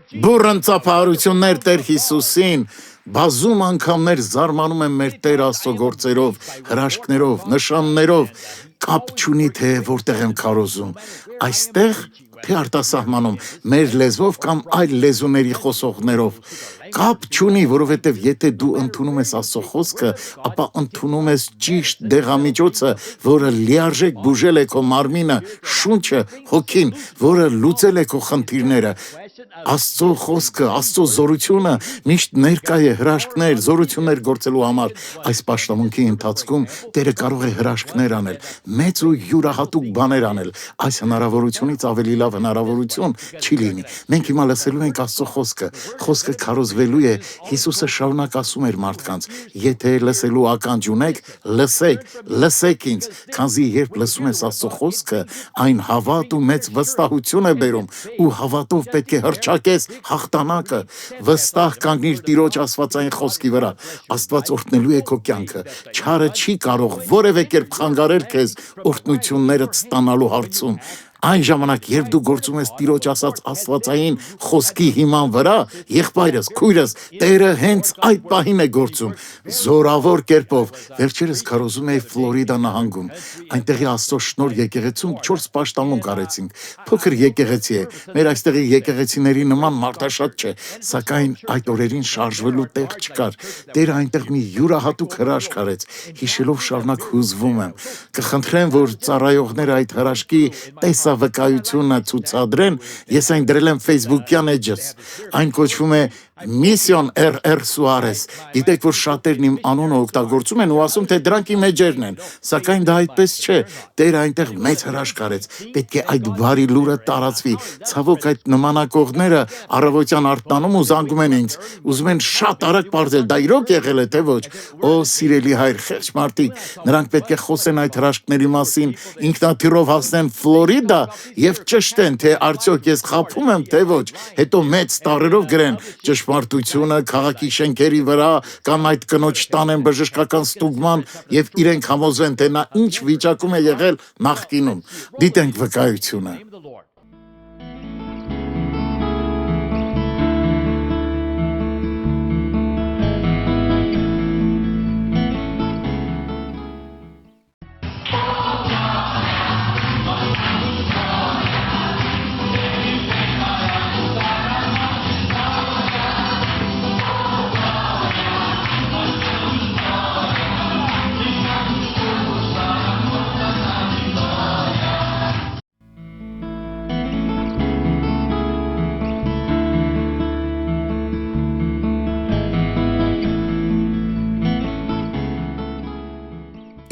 Բուրըն ծափահարություններ Տեր Հիսուսին, բազում անգամներ զարմանում եմ մեր Տեր Աստծո գործերով, հրաշքներով, նշաններով, կապ չունի թե որտեղ եմ քարոզում, այստեղ թե արտասահմանում, մեր լեզվով կամ այլ լեզուների խոսողներով, կապ չունի, որովհետև եթե դու ընդունում ես Աստծո խոսքը, ապա ընդունում ես ճիշտ դեղամիջոցը, որը լիարժեք բուժել է քո մարմինը, շունչը, հոգին, որը լուծել է քո խնդիրները։ Աստծո խոսքը, Աստծո զորությունը միշտ ներկա է հրաշքներ, զորություններ գործելու համար։ Այս պաշտամունքի ընթացքում Տերը կարող է հրաշքներ անել, մեծ ու յուրահատուկ բաներ անել։ Այս հնարավորությունից ավելի լավ հնարավորություն չի լինի։ Մենք հիմա լսելու ենք Աստծո խոսքը։ Խոսքը քարոզվելու է։ Հիսուսը շարունակ ասում էր մարդկանց. եթե լսելու ականջ ունեք, լսեք ինձ, քանզի երբ լսում ես Աստծո խոսքը, այն հավատ ու մեծ վստահություն է բերում, ու հավատով պետք է հռչակես հաղթանակը, վստահ կանգնիր Տիրոջ աստվածային խոսքի վրա, Աստված օրհնելու է քո կյանքը, չարը չի կարող որևէ կերպ խանգարել քեզ օրհնություններդ ստանալու հարցում։ Այն ժամանակ, երբ դու գործում ես Տիրոջ ասած աստվածային խոսքի հիման վրա, եղբայրս, քույրս, Տերը հենց այդ պահին է գործում, զորավոր կերպով։ Վերջերս քարոզում էի Ֆլորիդա նահանգում, այնտեղի Աստծո շնորհ եկեղեցում 4 պաշտամունք արեցինք, փոքր եկեղեցի է, մեր այստեղի եկեղեցիների նման մարդաշատ չէ, սակայն այդ օրերին շարժվելու տեղ չկար, Տերը այնտեղ մի յուրահատուկ հրաշք արեց, հիշելով շարունակ հուզվում եմ, կխնդրեմ, որ ծառայողները այդ հրաշքի վկայությունը ցուցադրեն, ես այն դրել եմ Facebook-յան էջս, այն կոչվում է Mission RR Suarez, գիտեք, որ շատերն իմ անունը օգտագործում են ու ասում, թե դրանք իմ էջերն են, սակայն դա այդպես չէ, Տերը այնտեղ մեծ հրաշք արեց, պետք է այդ բարի լուրը տարածվի, ցավոք այդ նմանակողները առավոտյան արտանում ու զանգում են ինձ, ուզում են շատ արագ բարձել, դա իրոք եղել է, թե ոչ, օ սիրելի հայր, խեղճ մարդիկ, նրանք պետք է խոսեն այդ հրաշքների մասին, ինքնաթիռով հասնեն Ֆլորիդա եւ ճշտեն, թե արդյոք ես խաբում եմ, թե ոչ, հետո մեծ տառերով գրեն ճշմարտությունը քաղաքի շենքերի վրա կամ այդ կնոջ տանեն բժշկական ստուգման եւ իրենք համոզվեն, թե նա ինչ վիճակում է եղել նախկինում։ Դիտենք վկայությունը։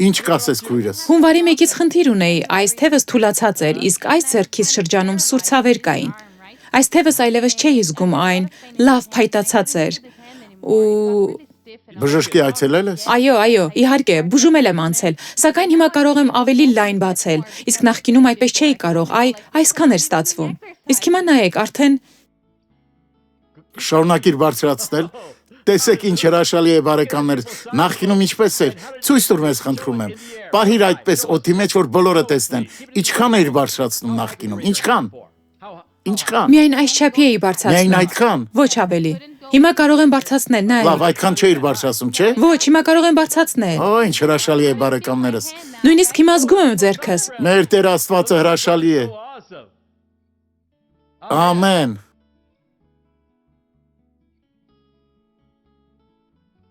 Ինչ կասես քույրս։ Հունվարի 1-ից խնդիր ունեի, այս թևս թուլացած էր, իսկ այս ձեռքիս շրջանում սուր ցավեր կային։ Այս թևս այլևս չէի զգում այն, լավ փայտացած էր։ Ու Բժշկի այցելել ես։ Այո, իհարկե, բուժումել եմ անցել, սակայն հիմա կարող եմ ավելի լայն բացել, իսկ նախկինում այդպես չէի կարող, այսքան էր ստացվում։ Իսկ հիմա նայեք, արդեն Շարունակիր բարձրացնել։ Տեսեք ինչ հրաշալի է բարեկամներ, նախկինում ինչպես էր, ցույց տուր մեզ խնդրում եմ, պահիր այդպես օդի մեջ, որ բոլորը տեսնեն, ինչքան էիր բարձրացնում նախկինում, ինչքան։ Միայն այս չափի էի բարձրացնում։ Միայն այդքան։ Ոչ ավելի։ Հիմա կարող եմ բարձրացնել, նայեք։ Լավ, այդքան չէիր բարձրացնում, չէ։ Ոչ, հիմա կարող եմ բարձրացնել։ Օ, ինչ հրաշալի է բարեկամներս։ Նույնիսկ հիմա զգում եմ ձեռքս։ Մեր Տեր Աստվածը հրաշալի է։ Ամեն։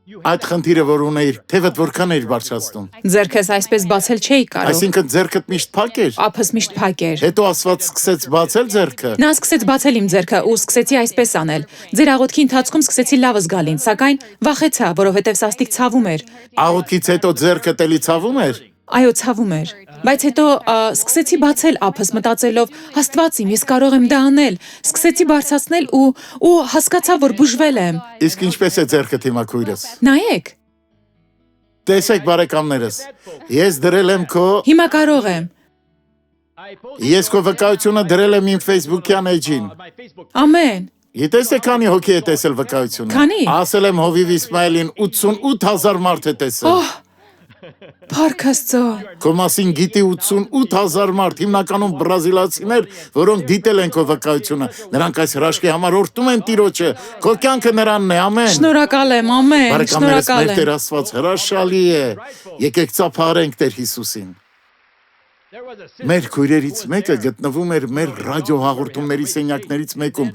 Այդ խնդիրը որ ունեիր, թևդ որքան էիր բարձրացնում։ Ձեռքս այսպես բացել չէի կարող։ Այսինքն ձեռքդ միշտ փակ էր։ Ափս միշտ փակ էր։ Հետո Աստված սկսեց բացել ձեռքը։ Նա սկսեց բացել իմ ձեռքը ու սկսեցի այսպես անել։ Ձեր աղոթքի ընթացքում սկսեցի լավ զգալ ինձ, սակայն վախեցա, որովհետև սաստիկ ցավում էր։ Աղոթքից հետո ձեռքդ էլի ցավում էր։ Այո, ցավում էր։ Բայց հետո սկսեցի բացել ափս մտածելով, Աստված իմ, ես կարող եմ դա անել։ Սկսեցի բարձրացնել ու հասկացա, որ բուժվել եմ։ Իսկ ինչպես է ձեռքդ հիմա քույրս։ Նայեք։ Տեսեք բարեկամներս, ես դրել եմ քո Հիմա կարող եմ։ Ես քո վկայությունը դրել եմ իմ Facebook-յան էջին։ Ամեն։ Գիտես թե քանի հոգի է տեսել վկայությունը։ Քանի։ Ասել եմ Հովիվ Իսմայելին 88000 մարդ է տեսել։ Փառք Աստծո։ Քո մասին գիտի 88,000 մարդ, հիմնականում բրազիլացիներ, որոնք դիտել են քո վկայությունը։ Նրանք այս հրաշքի համար օրհնում են Տիրոջը։ Քո կյանքը նրանն է, ամեն։ Շնորհակալ եմ, ամեն, Բարեկամներս, մեր շնորհակալ եմ։ Տեր Աստված հրաշալի է։ Եկեք ծափարենք Տեր Հիսուսին։ Մեր քույրերից մեկը գտնվում էր մեր ռադիո հաղորդումների սենյակներից մեկում,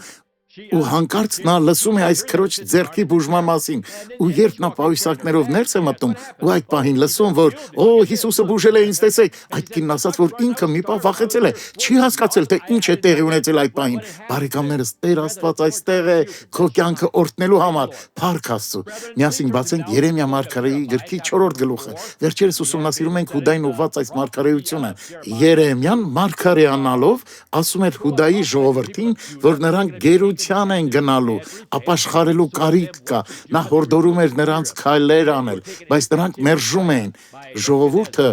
ու հանկարծ նա լսում է այս քրոջ ձեռքի բուժման մասին, ու երբ նա պայուսակներով ներս է մտնում, ու այդ պահին լսում, որ «Օ, Հիսուսը բուժել է ինձ, տեսեք», այդ կինն ասաց, որ ինքը մի պահ վախեցել է, չի հասկացել, թե ինչ է տեղի ունեցել այդ պահին։ Բարեկամներս, Տեր Աստված այստեղ է քո կյանքը օրհնելու համար, փառք Աստծո։ Միասին բացենք Երեմիա մարգարեի գրքի 4-րդ գլուխը։ Վերջերս ուսումնասիրում ենք Հուդային ուղված այս մարգարեությունը։ Երեմիան մարգարեանալով ասում էր Հուդայի ժողովրդին, որ նրանք գերության են գնալու, ապաշխարելու կարիք կա։ Նա հորդորում էր նրանց քայլեր անել, բայց նրանք մերժում էին։ Ժողովուրդը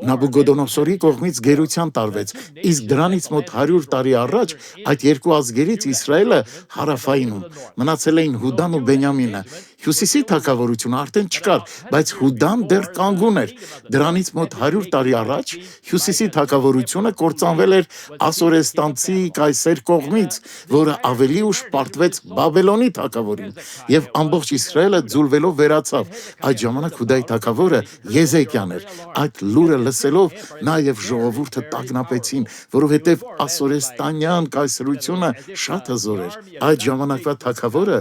Նաբուգոդոնոսորի կողմից գերության տարվեց, իսկ դրանից մոտ 100 տարի առաջ այդ երկու ազգերից Իսրայելը հարավայինում մնացել էին Հուդան ու Բենյամինը։ Հյուսիսի թագավորությունը արդեն չկար, բայց Հուդան դեռ կանգուն էր։ Դրանից մոտ 100 տարի առաջ Հյուսիսի թագավորությունը կործանվել էր ասորեստանցի կայսեր կողմից, որը ավելի ուշ պարտվեց Բաբելոնի թագավորին, եւ ամբողջ Իսրայելը ձուլվելով վերացավ։ Այդ ժամանակ Հուդայի թագավորը Եզեկիան էր։ Այդ լուրը լսելով նա եւ ժողովուրդը տագնապեցին, որովհետեւ ասորեստանյան կայսրությունը շատ հզոր էր։ Այդ ժամանակվա թագավորը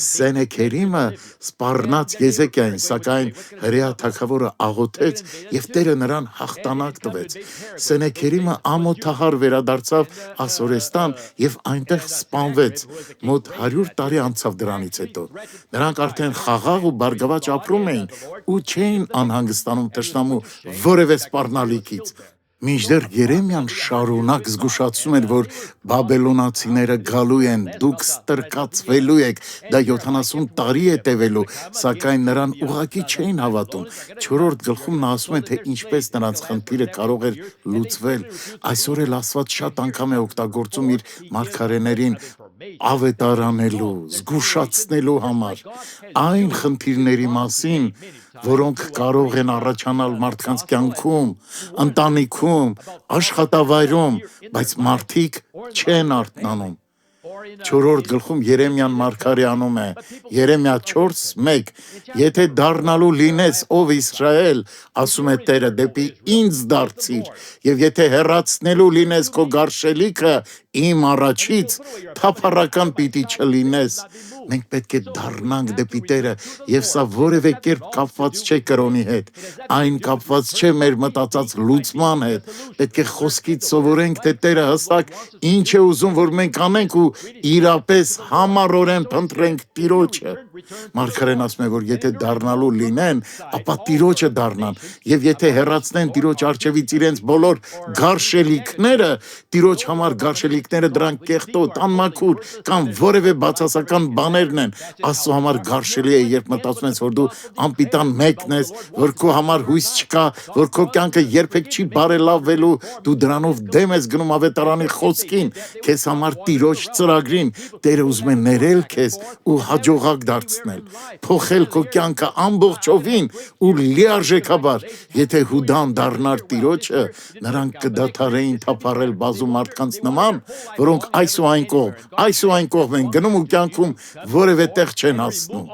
Սենեքերիմը սպառնաց Եզեկիային, սակայն հրեա թագավորը աղոթեց եւ Տերը նրան հաղթանակ տվեց։ Սենեքերիմը ամոթահար վերադարձավ Ասորեստան եւ այնտեղ սպանվեց։ Մոտ 100 տարի անցավ դրանից հետո։ Նրանք արդեն խաղաղ ու բարգավաճ ապրում էին ու չէին անհանգստանում թշնամու որևէ սպառնալիքից։ Մինչդեռ Երեմիան շարունակ զգուշացում էր, որ բաբելոնացիները գալու են, դուք ստրկացվելու եք, դա 70 տարի է տևելու, սակայն նրան ուղղակի չէին հավատում։ 4-րդ գլխում նա ասում է, թե ինչպես նրանց խնդիրը կարող էր լուծվել։ Այսօր էլ Աստված շատ անգամ է օգտագործում իր մարգարեներին ավետարանելու, զգուշացնելու համար այն խնդիրների մասին, որոնք կարող են առաջանալ մարդկանց կյանքում, ընտանիքում, աշխատավայրում, բայց մարդիկ չեն արթնանում։ 4-րդ գլխում Երեմիան մարգարեանում է, Երեմիա 4:1, եթե դառնալու լինես, ով Իսրայել, ասում է Տերը, դեպի ինձ դարձիր, եւ եթե հեռացնելու լինես քո գարշելիքը իմ առաջից, թափառական պիտի չլինես։ Մենք պետք է դառնանք դեպի Տերը, եւ սա որևէ կերպ կապված չէ կրոնի հետ, այն կապված չէ մեր մտածած լուծման հետ։ Պետք է խոսքից սովորենք, թե Տերը հստակ ինչ է ուզում, որ մենք անենք ու իրապես համառորեն փնտրենք Տիրոջը։ Մարգարեն ասում է, որ եթե դառնալու լինեն, ապա Տիրոջը դառնան, եւ եթե հեռացնեն Տիրոջ առջևից իրենց բոլոր գարշելիքները, Տիրոջ համար գարշելիքները դրանք կեղտոտ, անմաքուր կամ որևէ բացասական բաներն են, Աստծո համար գարշելի է, երբ մտածում ես, որ դու անպիտան մեկն ես, որ քո համար հույս չկա, որ քո կյանքը երբեք չի բարելավվելու, դու դրանով դեմ ես գնում ավետարանի խոսքին, քեզ համար Տիրոջ ծրագրին։ Տերը ուզում է ներել քեզ ու հաջողակ դարձնել, փոխել քո կյանքը ամբողջովին ու լիարժեքաբար։ Եթե Հուդան դառնար Տիրոջը, նրանք կդադարեին թափառել բազում մարդկանց նման, որոնք այս ու այն կողմ են գնում ու կյանքում որևէ տեղ չեն հասնում։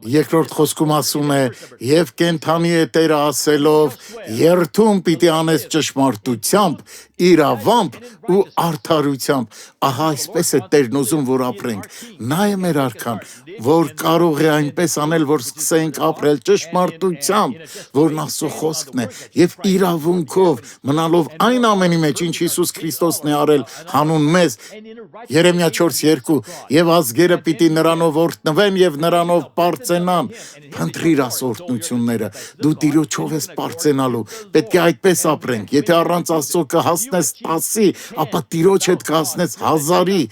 Երկրորդ խոսքում ասում է. «Եվ կենթանի է Տերը ասելով, երթում պիտի անես ճշմարտությամբ, իրավամբ ու արդարությամբ»։ Ահա այսպես է Տերն ուզում, որ ապրենք։ Նա է մեր արքան, որ կարող է այնպես անել, որ սկսենք ապրել ճշմարտությամբ, որն Աստծո խոսքն է, եւ իրավունքով, մնալով այն ամենի մեջ, ինչ Հիսուս Քրիստոսն է արել հանուն մեզ։ Երեմիա 4:2, եւ ազգերը պիտի նրանով օրհնվեն եւ նրանով պարծենան։ Փնտրիր Աստծո օրհնությունները, դու Տիրոջով ես պարծենալու, պետք է այդպես ապրենք։ Եթե առանց Աստծո կհասնես 10-ի, ապա Տիրոջ հետ կհասնես 1000-ի։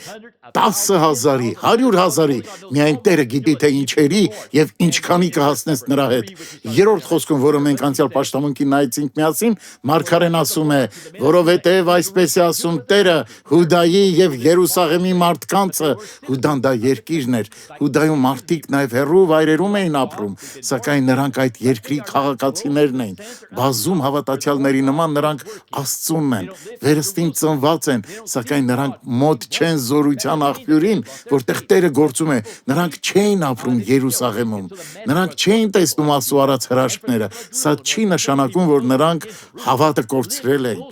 10,000-ի, 100,000-ի, միայն Տերը գիտի թե ինչերի եւ ինչքանի կհասնես նրա հետ։ Երրորդ խոսքում, որը մենք անցյալ պաշտամունքին նայեցինք միասին, Մարգարեն ասում է, որովհետեւ այսպես է ասում Տերը Հուդայի եւ Երուսաղեմի մարդկանցը, Հուդան դա երկիրն էր, Հուդայում մարդիկ նաեւ հեռու վայրերում էին ապրում, սակայն նրանք այդ երկրի քաղաքացիներն էին։ Բազում հավատացյալների նման նրանք Աստծունն են, վերստին ծնված են, սակայն նրանք մոտ չեն զորության աղբյուրին, որտեղ Տերը գործում է, նրանք չէին ապրում Երուսաղեմում, նրանք չէին տեսնում Աստծո արած հրաշքները, սա չի նշանակում, որ նրանք հավատը կորցրել են,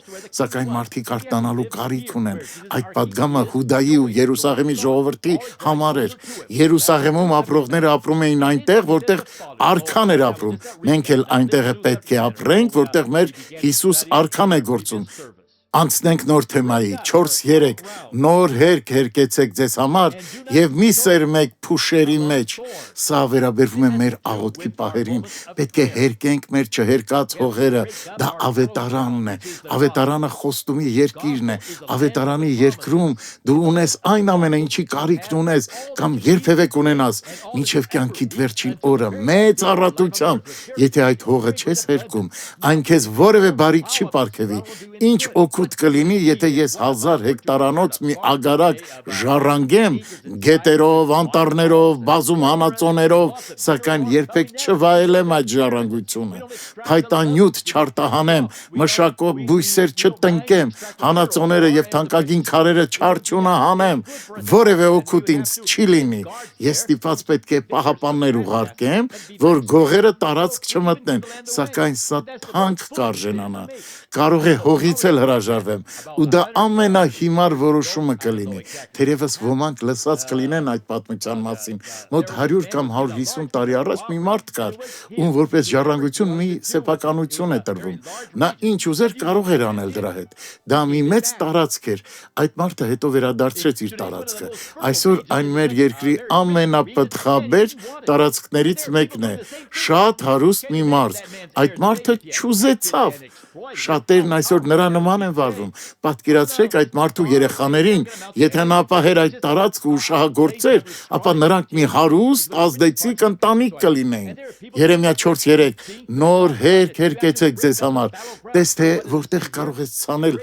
սակայն մարդիկ արտանալու կարիք ունեն, այդ պատգամը Հուդայի ու Երուսաղեմի ժողովրդի համար էր, Երուսաղեմում ապրողները ապրում էին այնտեղ, որտեղ արքան էր ապրում, մենք էլ այնտեղ պետք է ապրենք, որտեղ մեր Հիսուս արքան է գործում, Անցնենք նոր թեմայի, 4-3, նոր հերկ հերկեցեք ձեզ համար և մի սերմեք փուշերի մեջ, սա վերաբերվում է մեր աղոթքի պահերին, պետք է հերկենք մեր չհերկած հողերը, դա ավետարանն է, ավետարանը խոստումի երկիրն է, ավետարանի երկրում դու ունես այն ամենը, ինչի կարիքն ունես, կամ երբևէ կունենաս, մինչև կյանքիդ վերջին օրը, մեծ առատությամբ, եթե այդ հողը չես հերկում, այն քեզ որևէ բարիք չի պարգևի, ինչ օգուտ կլինի, եթե ես 1000 հեկտարանոց մի ագարակ ժառանգեմ, գետերով, անտառներով, բազում հանածոներով, սակայն երբեք չվայելեմ այդ ժառանգությունը, փայտանյութ չարտահանեմ, մշակող բույսեր չտնկեմ, հանածոները եւ թանկագին քարերը չարչունահանեմ, որևէ օգուտ ինձ չի լինի, ես ստիպված պետք է պահապաններ ուղարկեմ, որ գողերը տարածք չմտնեն, սակայն սա թանկ կարժենանա, կարող է հողից էլ հրաժարվեմ, ու դա ամենահիմար որոշումը կլինի, թերևս ոմանք լսած կլինեն այդ պատմության մասին, մոտ 100 կամ 150 տարի առաջ մի մարդ կար, ում որպես ժառանգություն մի սեփականություն է տրվում, նա ինչ ուզեր կարող էր անել դրա հետ, դա մի մեծ տարածք էր, այդ մարդը հետո վերադարձրեց իր տարածքը, այսօր այն մեր երկրի ամենապտղաբեր տարածքներից մեկն է, շատ հարուստ մի մարդ, այդ մարդը չուզեցավ, շատերն այսօր նրա նման են վարվում, պատկերացրեք այդ մարդու երեխաներին, եթե նա պահեր այդ տարածքը ու շահագործեր, ապա նրանք մի հարուստ, ազդեցիկ ընտանիք կլինեին, Երեմիա 4:3, նոր հերկ հերկեցեք ձեզ համար, տես թե որտեղ կարող ես ցանել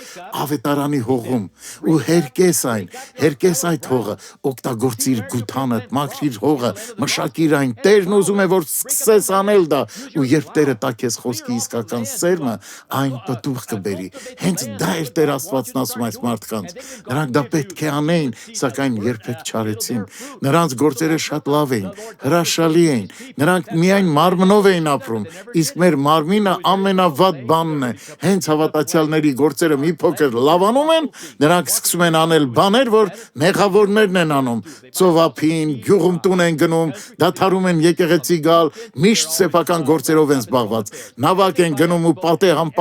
ավետարանի հողում, ու հերկես այն, հերկես այդ հողը, օգտագործիր գութանդ, մաքրիր հողը, մշակիր այն, Տերն ուզում է, որ սկսես անել դա, ու երբ Տերը տա քեզ խոսքի իսկական սերմը, այն պտուղ կբերի, հենց դա էր Տեր Աստվածն ասում այս մարդկանց, նրանք դա պետք է անեին, սակայն երբեք չարեցին, նրանց գործերը շատ լավ էին, հրաշալի էին, նրանք միայն մարմնով էին ապրում, իսկ մեր մարմինը ամենավատ բանն է, հենց հավատացյալների գործերը մի փոքր լավանում են, նրանք սկսում են անել բաներ, որ մեղավորներն են անում, ծովափին, գյուղում տուն են գնում, դադարում են եկեղեցի գալ, միշտ սեփական գործերով են զբաղված, նավակ են գնում ու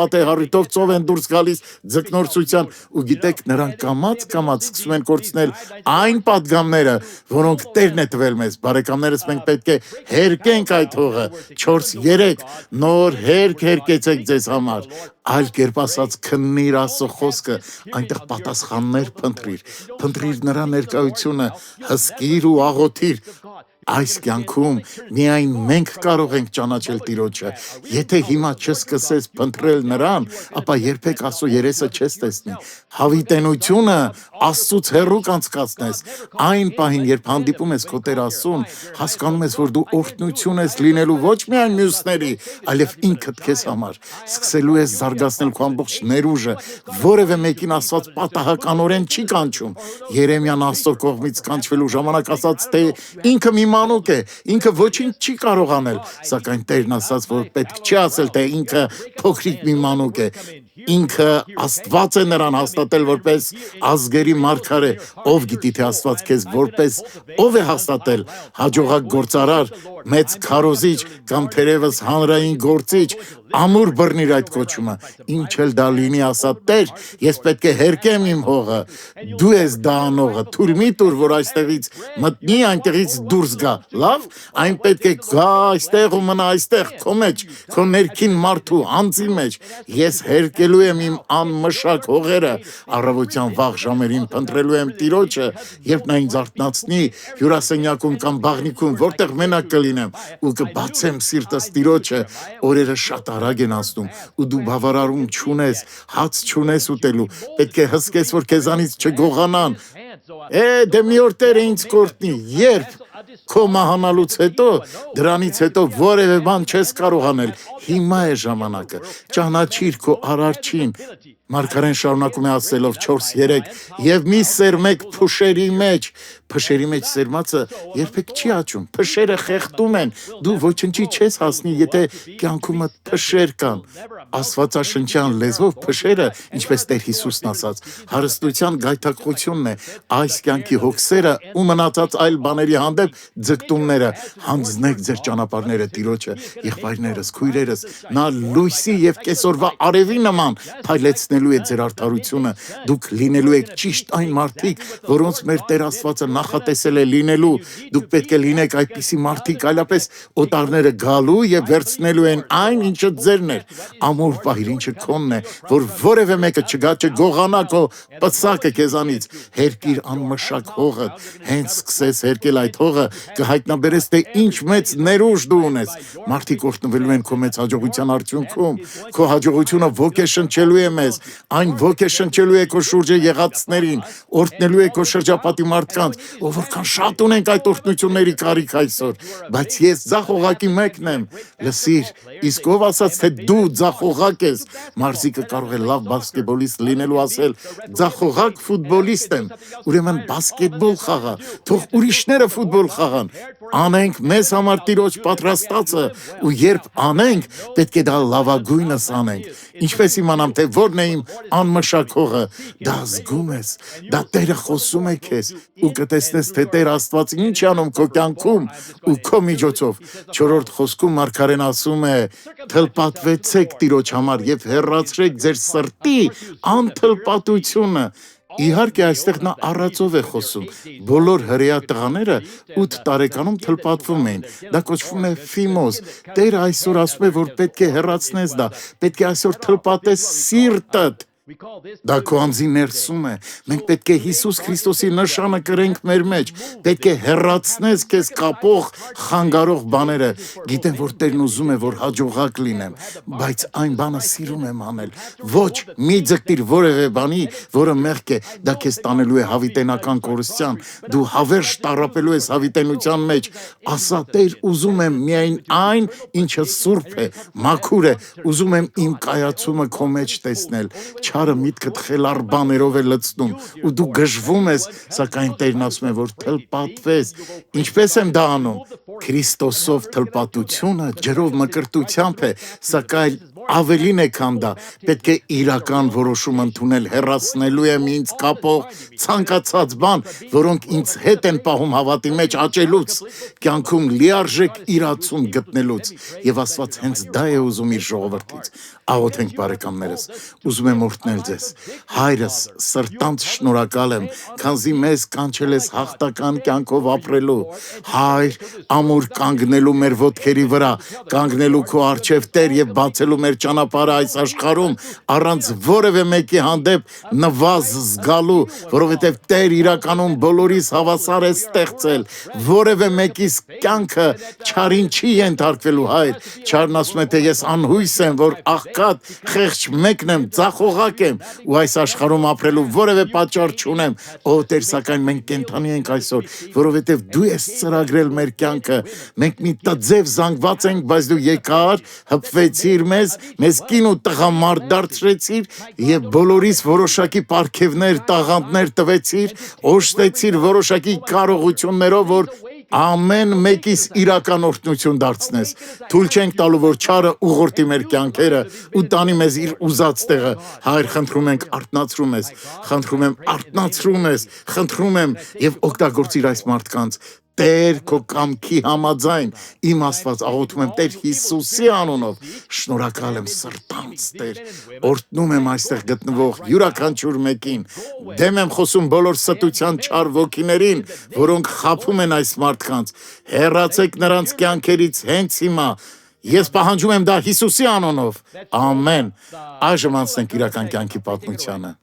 պատե հարույթով ծով են դուրս գալիս ձկնորսության ու գիտեք նրանք կամաց սկսում են կորցնել այն պատգամները, որոնք Տերն է տվել մեզ, բարեկամներս մենք պետք է հերկենք այդ հողը, 4:3, նոր հերկ հերկեցեք ձեզ համար, այլ կերպ ասած քննիր Աստծո խոսքը, այնտեղ պատասխաններ փնտրիր նրա ներկայությունը, հսկիր ու աղոթիր, այս կյանքում միայն մենք կարող ենք ճանաչել Տիրոջը, եթե հիմա չսկսես փնտրել նրան, ապա երբեք Աստծո երեսը չես տեսնի, հավիտենությունը Աստծուց հեռու կանցկացնես, այն պահին, երբ հանդիպում ես քո Տեր Աստծուն, հասկանում ես, որ դու օրհնություն ես լինելու ոչ միայն մյուսների, այլև ինքդ քեզ համար, սկսելու ես զարգացնել քո ամբողջ ներուժը, որևէ մեկին Աստված պատահականորեն չի կանչում, Երեմիան Աստծո կողմից կանչվելու ժամանակ ասաց, թե ինքը մի մանուկ է, ինքը ոչինչ չի կարող անել, սակայն Տերն ասաց, որ պետք չի ասել, թե ինքը փոքրիկ մի մանուկ է, ինքը Աստված է նրան հաստատել որպես ազգերի մարգարե, ով գիտի թե Աստված քեզ որպես ով է հաստատել, հաջողակ գործարար, մեծ քարոզիչ կամ թերևս հանրային գործիչ, ամուր բռնիր այդ կոչումը, ինչ էլ դա լինի, ասա Տեր, ես պետք է հերկեմ իմ հողը, դու ես դա անողը, թույլ մի տուր, որ այստեղից մտնի, այնտեղից դուրս գա, լավ, այն պետք է գա այստեղ ու մնա այստեղ, քո մեջ, քո ներքին մարդու անձի մեջ, ես հերկելու եմ իմ անմշակ հողերը, առավոտյան վաղ ժամերին փնտրելու եմ Տիրոջը, երբ նա ինձ արթնացնի հյուրասենյակում կամ բաղնիքում, որտեղ մենակ կլինեմ ու կբացեմ սիրտս Տիրոջը, օրերը շատ արագ են անցնում ու դու բավարարում չունես, հաց չունես ուտելու, պետք է հսկես, որ քեզանից չգողանան, դե մի օր Տերը ինձ կորտնի, երբ քո մահանալուց հետո, դրանից հետո որևէ բան չես կարող անել, հիմա է ժամանակը, ճանաչիր քո արարչին, Մարգարեն շարունակում է ասելով 4-3 եւ մի սերմեք փշերի մեջ սերմացը երբեք չի աճում, փշերը խեղդում են, դու ոչնչի չես հասնի, եթե կյանքումդ փշեր կան, Աստվածաշնչյան լեզվով փշերը, ինչպես Տեր Հիսուսն ասաց, հարստության գայթակղությունն է, այս կյանքի հոգսերը ու մնացած այլ բաների հանդեպ ձգտումները, հանձնեք ձեր ճանապարհները Տիրոջը, եղբայրներս, քույրերս, նա լույսի եւ կեսօրվա արևի նման փայլեցնելու է ձեր արդարությունը, դուք լինելու եք ճիշտ այն մարդիկ, որոնց մեր Տեր Աստվածը նախատեսել է լինելու, դուք պետք է լինեք այդպիսի մարդիկ, այլապես օտարները գալու եւ վերցնելու են այն, ինչը ձերն էր, ամուր պահիր, ինչը քոնն է, որ որևէ մեկը չգա չգողանա քո պսակը քեզանից, հերկիր անմշակ հողը, հենց սկսես հերկել այդ հողը, կհայտնաբերես, թե ինչ մեծ ներուժ դու ունես, մարդիկ օրհնվելու են քո մեծ հաջողության արդյունքում, քո հաջողությունը ոգեշնչելու է մեզ, այն ոգեշնչելու է քո շուրջը եղածներին, օրհնելու է քո շրջապատի մարդկանց, ով որքան շատ ունենք այդ օրհնությունների կարիք այսօր, բայց ես ձախողակի մեկն եմ, լսիր, իսկ ով ասաց, թե դու ձախողակ ես, մարզիկը կարող է լավ բասկետբոլիստ լինելու ասել, ձախողակ ֆուտբոլիստ եմ, ուրեմն բասկետբոլ խաղա, թող ուրիշները ֆուտբոլ խաղան, անենք մեզ համար Տիրոջ պատրաստածը, ու երբ անենք, պետք է դա լավագույնս անենք, ինչպես իմանամ, թե որն է իմ անմշակ հողը, դա զգում ես, դա Տերը խոսում է քեզ, ու կտեսնես, թե Տեր Աստված ինչ է անում քո կյանքում ու քո միջոցով, 4-րդ խոսքում Մարգարեն ասում է, թլպատվեցեք Տիրոջ համար եւ հեռացրեք ձեր սրտի անթլպատությունը, Իհարկե այստեղ նա առածով է խոսում, բոլոր հրեա տղաները 8 տարեկանում թլպատվում էին, դա կոչվում է ֆիմոզ, Տերը այսօր ասում է, որ պետք է հեռացնես դա, պետք է այսօր թլպատես սիրտդ, դա քո անձի ներսում է, մենք պետք է Հիսուս Քրիստոսի նշանը կրենք մեր մեջ, պետք է հեռացնես քեզ կապող, խանգարող բաները, գիտեմ, որ Տերն ուզում է, որ հաջողակ լինեմ, բայց այն բանը սիրում եմ անել, ոչ, մի ձգտիր որևէ բանի, որը մեղք է, դա քեզ տանելու է հավիտենական կորստյան, դու հավերժ տառապելու ես հավիտենության մեջ, ասա Տեր, ուզում եմ միայն այն, ինչը սուրբ է, մաքուր է, ուզում եմ իմ կայացումը քո մեջ տեսնել, Չարը միտքդ խելառ բաներով է լցնում ու դու գժվում ես, սակայն Տերն ասում է, որ թլպատվես, ինչպես եմ դա անում, Քրիստոսով թլպատությունը ջրով մկրտությամբ է, սակայն ավելին է քան դա, պետք է իրական որոշում ընդունել, հեռացնելու եմ ինձ կապող ցանկացած բան, որոնք ինձ հետ են պահում հավատի մեջ աճելուց, կյանքում լիարժեք իրացում գտնելուց, եւ Աստված հենց դա է ուզում իր ժողովրդից, աղոթենք բարեկամներս, ուզում եմ օրհնել ձեզ, Հայրս, սրտանց շնորհակալ եմ, քանզի մեզ կանչել ես հաղթական կյանքով ապրելու, Հայր, ամուր կանգնելու մեր ոտքերի վրա, կանգնելու քո առջև Տեր եւ բացելու մեր ճանապարհը այս աշխարհում առանց որևէ մեկի հանդեպ նվազ զգալու, որովհետև Տեր իրականում բոլորիս հավասար է ստեղծել, որևէ մեկիս կյանքը չարին չի ենթարկվելու, Հայր, չարն ասում է, թե ես անհույս եմ, որ աղքատ, խեղճ մեկն եմ, ձախողակ եմ ու այս աշխարհում ապրելու որևէ պատճառ չունեմ, Տեր, սակայն մենք կենդանի ենք այսօր, որովհետև դու ես ծրագրել մեր կյանքը, մենք մի տձև զանգված ենք, բայց դու եկար, հպվեցիր մեզ կին ու տղամարդ դարձրեցիր եւ բոլորիս որոշակի պարգևներ, տաղանդներ տվեցիր, օժտեցիր որոշակի կարողություններով, որ ամեն մեկիս իրական օրհնություն դարձնես, թույլ չենք տալու, որ չարը ուղղորդի մեր կյանքերը ու տանի մեզ իր ուզած տեղը, Հայր, խնդրում ենք արթնացրու մեզ, խնդրում եմ արթնացրու մեզ, խնդրում եմ եւ օգտագործիր այս մարդկանց, Տեր քո կամքի համաձայն իմ Աստված աղոթում եմ Տեր Հիսուսի անունով, շնորհակալ եմ սրտանց Տեր, օրհնում եմ այստեղ գտնվող յուրաքանչյուր մեկին, դեմ եմ խոսում բոլոր ստության չար ոգիներին, որոնք խաբում են այս մարդկանց, հեռացեք նրանց կյանքերից հենց հիմա, ես պահանջում եմ դա Հիսուսի անունով, ամեն, այժմ անցնենք իրական կյանքի պատմությանը։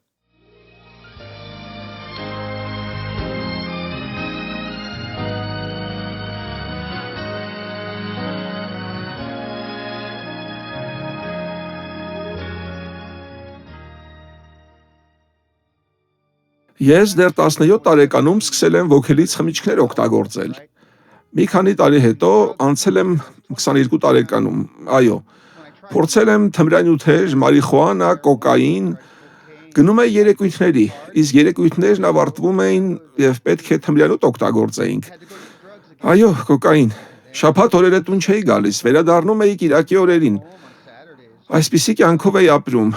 Ես դեռ 17 տարեկանում սկսել եմ ոգելից խմիչքներ օգտագործել։ Մի քանի տարի հետո անցել եմ 22 տարեկանում, այո, փորձել եմ թմրանյութեր, մարիխուանա, կոկային, գնում էի երեկույթների, իսկ երեկույթներն ավարտվում էին եւ պետք է թմրանյութ օգտագործեինք։ Այո, կոկային։ Շաբաթ օրերը տուն չէի գալիս, վերադառնում էի կիրակի օրերին։ Այսպիսի կյանքով էի ապրում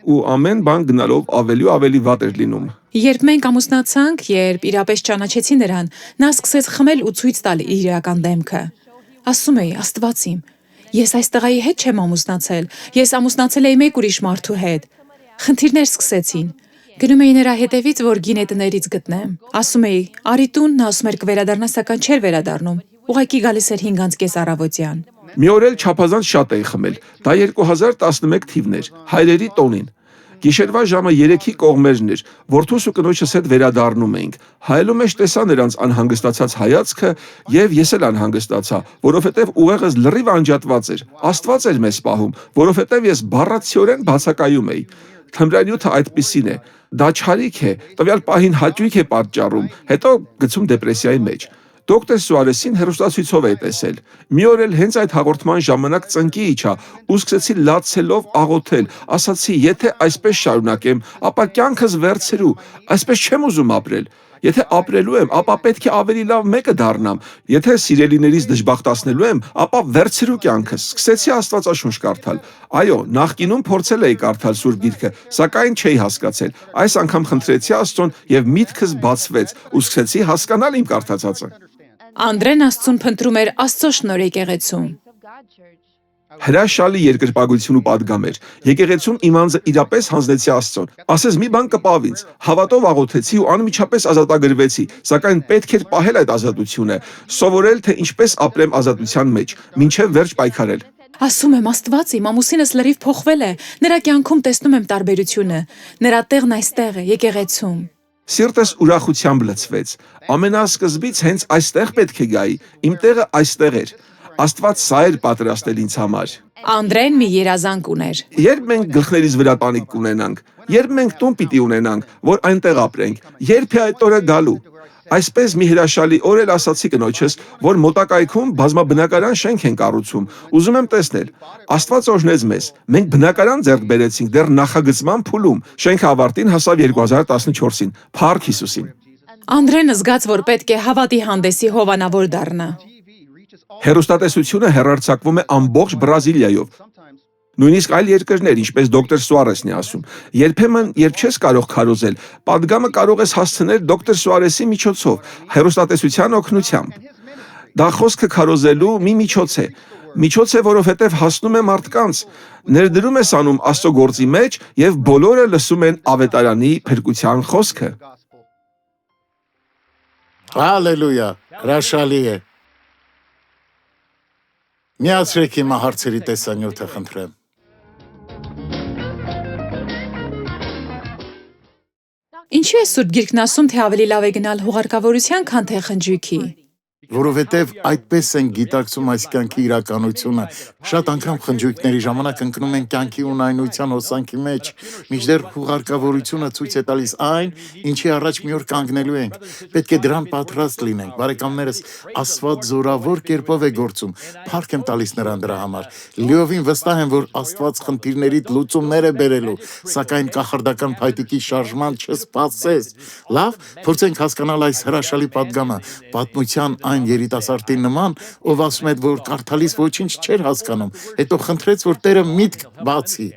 ու ամեն բան գնալով ավելի ու ավելի վատ էր լինում։ Երբ մենք ամուսնացանք, երբ իրապես ճանաչեցի նրան, նա սկսեց խմել ու ցույց տալ իր իրական դեմքը։ Ասում էի, Աստված իմ, ես այս տղայի հետ չեմ ամուսնացել, ես ամուսնացել էի մեկ ուրիշ մարդու հետ։ Խնդիրներ սկսեցին։ Գնում էի նրա հետևից, որ գինետներից գտնեմ։ Ասում էի, արի տուն, նա ասում էր կվերադառնա, սակայն չէր վերադառնում։ Ուղղակի գալիս էր 5:30 առավոտյան։ Մի օր էլ չափազանց շատ էի խմել։ Դա 2011 թիվն էր, հայրերի տոնին։ Գիշերվա ժամը 3-ի կողմերն էր, որդուս ու կնոջս հետ վերադառնում էինք։ Հայելու մեջ տեսա նրանց անհանգստացած հայացքը եւ ես էլ անհանգստացա, որովհետեւ ուղեղս լրիվ անջատված էր։ Աստված էր մեզ պահում, որովհետեւ ես բառացիորեն բացակայում էի։ Թմրանյութը այդպիսին է, դա չարիք է, տվյալ պահին հաճույք է պատճառում, հետո գցում դեպրեսիայի մեջ։ Դոկտոր Սուարեսին հեռուստացույցով էի տեսել։ Մի օր էլ հենց այդ հաղորդման ժամանակ ծնկի իջա ու սկսեցի լացելով աղոթել, ասացի, եթե այսպես շարունակեմ, ապա կյանքս վերցրու, այսպես չեմ ուզում ապրել։ Եթե ապրելու եմ, ապա պետք է ավելի լավ մեկը դառնամ։ Եթե սիրելիներից դժբախտացնելու եմ, ապա վերցրու կյանքս։ Սկսեցի Աստվածաշունչ կարդալ։ Այո, նախկինում փորձել էի կարդալ Սուրբ Գիրքը, սակայն չէի հասկացել։ Այս անգամ խնդրեցի Աստծուն եւ միտքս բացվեց ու սկսեցի հասկանալ իմ կարդացածը։ Անդրեն Աստծուն փնտրում էր Աստծո շնորհ եկեղեցում։ Հրաշալի երկրպագություն ու պատգամ էր։ Եկեղեցում իմ անձը իրապես հանձնեցի Աստծուն։ Ասես մի բան կպավ ինձ։ Հավատով աղոթեցի ու անմիջապես ազատագրվեցի, սակայն պետք էր պահել այդ ազատությունը, սովորել թե ինչպես ապրեմ ազատության մեջ, մինչև վերջ պայքարել։ Ասում եմ, Աստված իմ, ամուսինս լրիվ փոխվել է։ Նրա կյանքում տեսնում եմ տարբերությունը։ Նրա տեղն այստեղ է, եկեղեցում։ Սիրտս ուրախությամբ լցվեց։ Ամենասկզբից հենց այստեղ պետք է գայի։ Իմ տեղը այստեղ էր։ Աստված սա էր պատրաստել ինձ համար։ Անդրեն մի երազանք ուներ։ Երբ մենք գլխներիս վրա տանիք կունենանք, երբ մենք տուն պիտի ունենանք, որ այնտեղ ապրենք, երբ է այդ օրը գալու։ Այսպես մի հրաշալի օր էլ ասացի կնոջս, որ մոտակայքում բազմաբնակարան շենք են կառուցում։ Ուզում եմ տեսնել։ Աստված օրհնեց մեզ։ Մենք բնակարան ձեռք բերեցինք դեռ նախագծման փուլում։ Շենքը ավարտին հասավ 2014-ին։ Փառք Հիսուսին։ Անդրեն զգաց, որ պետք է հավատի հանդեսի հովանավոր դառնա։ Հեռուստատեսությունը հեռարձակվում է ամբողջ Բրազիլիայով։ Նույնիսկ այլ երկրներ, ինչպես դոկտոր Սուարեսն է ասում։ Երբեմն, երբ չես կարող քարոզել, պատգամը կարող ես հասցնել դոկտոր Սուարեսի միջոցով, հեռուստատեսության օգնությամբ։ Դա խոսքը քարոզելու մի միջոց է, որովհետև հասնում է մարդկանց, ներդրում ես անում Աստծո գործի մեջ եւ բոլորը լսում են ավետարանի փրկության խոսքը։ Հալելույա, հրաշալի է։ Միացրեք հիմա հարցերի տեսանյութը խնդրեմ։ Ինչու է Սուրբ Գիրքն ասում, թե ավելի լավ է գնալ հուղարկավորության, քան թե խնջույքի։ Որովհետև այդպես են գիտակցում այս կյանքի իրականությունը։ Շատ անգամ խնջույքների ժամանակ ընկնում են կյանքի ունայնության հոսանքի մեջ, մինչդեռ հուղարկավորությունը ցույց է տալիս այն, ինչի առաջ մի օր կանգնելու ենք։ Պետք է դրան պատրաստ լինենք։ Բարեկամներս, Աստված զորավոր կերպով է գործում։ Փառք եմ տալիս նրան դրա համար։ Լիովին վստահ եմ, որ Աստված խնդիրներիդ լուծումներ է բերելու, սակայն կախարդական փայտիկի շարժման չսպասես։ Լավ, փորձենք հասկանալ այս հրաշալի պատգամը։ Պատմության այն երիտասարդի նման, ով ասում է, որ կարդալիս ոչինչ չէր հասկանում, հետո խնդրեց, որ Տերը միտք բացի։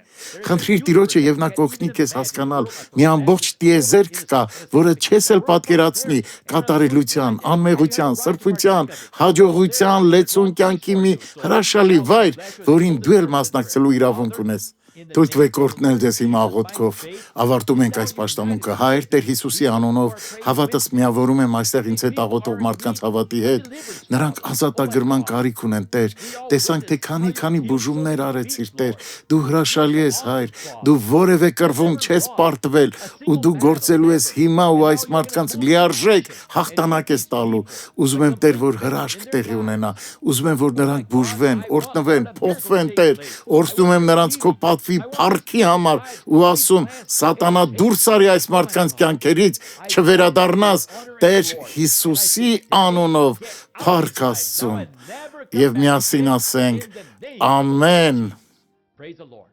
Խնդրիր Տիրոջը եւ նա կօգնի քեզ հասկանալ, մի ամբողջ տիեզերք կա, որը չես էլ պատկերացնի կատարելության, անմեղության, սրբության, հաջողության, լեցուն կյանքի մի հրաշալի վայր, որին դու էլ մասնակցելու իրավունք ունես։ Թույլ տվեք օրհնել ձեզ իմ աղոթքով։ Ավարտում ենք այս պաշտամունքը Հայր Տեր Հիսուսի անունով, հավատս միավորում եմ այստեղ ինձ հետ աղոթող մարդկանց հավատի հետ։ Նրանք ազատագրման կարիք ունեն, Տեր։ Տեսանք, թե քանի բուժումներ արեցիր, Տեր։ Դու հրաշալի ես, Հայր։ Դու որևէ կռվում չես պարտվել ու դու գործելու ես հիմա ու այս մարդկանց լիարժեք հաղթանակ ես տալու։ Ուզում եմ, Տեր, որ հրաշք տեղի ունենա։ Ուզում եմ, որ նրանք բուժվեն, օրհնվեն, փոխվեն, Տեր։ Օրհնում եմ նրանց քո պատվի փառքի համար ու ասում սատանա դուրս արի այս մարդկանց կյանքերից չվերադառնաս Տեր Հիսուսի անունով փառք Աստծուն եւ միասին ասենք ամեն Praise the Lord.